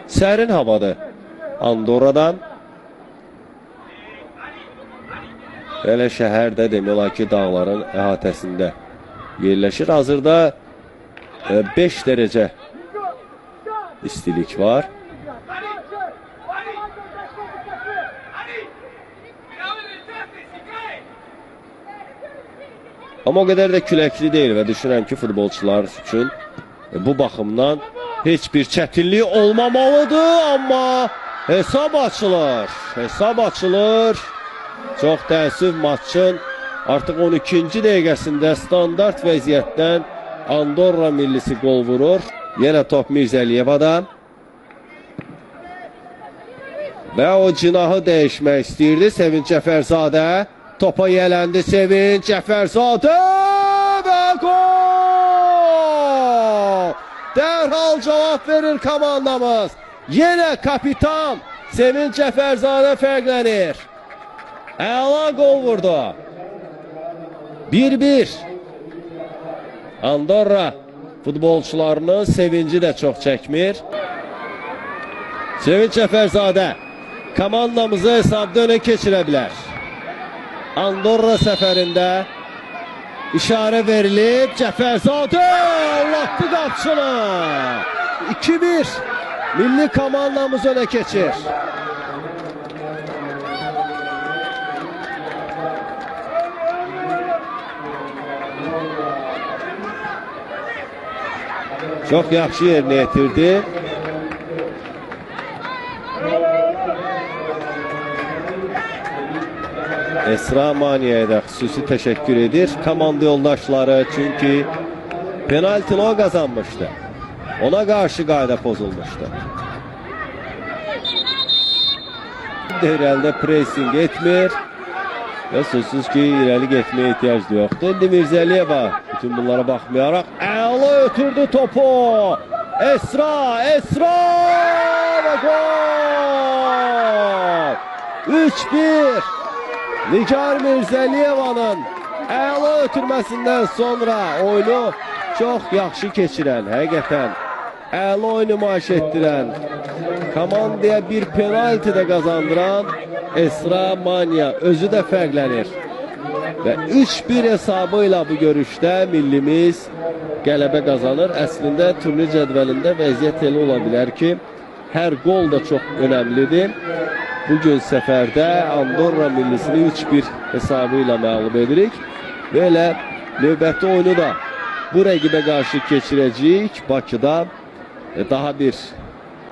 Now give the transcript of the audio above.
Sərin havadır Andorradan. Belə şəhərdə demək olar ki, dağların əhatəsində yerləşir. Hazırda 5 dərəcə istilik var. Amma o qədər də küləkli deyil və düşünürəm ki, futbolçular üçün bu baxımdan heç bir çətinlik olmamalıdır. Amma hesab açılır. Hesab açılır. Çox təəssüf, maçın artıq 12-ci dəqiqəsində standart vəziyyətdən Andorra millisi qol vurur. Yenə top Mirzəliyevada. Və o cinahı dəyişmək istəyirdi Sevinç Cəfərzadə. Topa yələndi Sevinç Cəfərzadə və gol! Dərhal cavab verir komandamız. Yenə kapitan Sevinç Cəfərzadə fərqlənir. Əla qol vurdu. 1-1. Andorra futbolçularının sevinci də çox çəkmir. Sevinç Cəfərzadə komandamızı hesabda önə keçirə bilər. Andorra səfərində işarə verilib. Cəfərzadə Allah'tı qapçını. 2-1. Milli komandamız önə keçir. Çox yaxşı yerinə yetirdi. Esra Maniyaya da xüsusi təşəkkür edir komanda yoldaşları, çünki penaltini o qazanmışdı. Ona qarşı qayda pozulmuşdu. İrəlidə pressing etmir və sözsüz ki, irəli getməyə ehtiyac yoxdur. İndi Mirzəliyeva bütün bunlara baxmayaraq əla ötürdü topu. Esra və gol! 3-1. Nigar Mirzəliyevanın əla ötürməsindən sonra oyunu çox yaxşı keçirən, həqiqətən əla oyun nümayiş etdirən, komandaya bir penalti də qazandıran Esra Mania özü də fərqlənir. Və 3-1 hesabı ilə bu görüşdə millimiz qələbə qazanır. Əslində turnir cədvəlində vəziyyət elə ola bilər ki, hər gol da çox önəmlidir. Bugün səfərdə Andorra millisini 3-1 hesabı ilə məğlub edirik. Və elə növbəti oyunu da bu rəqibə qarşı keçirəcəyik. Bakıda daha bir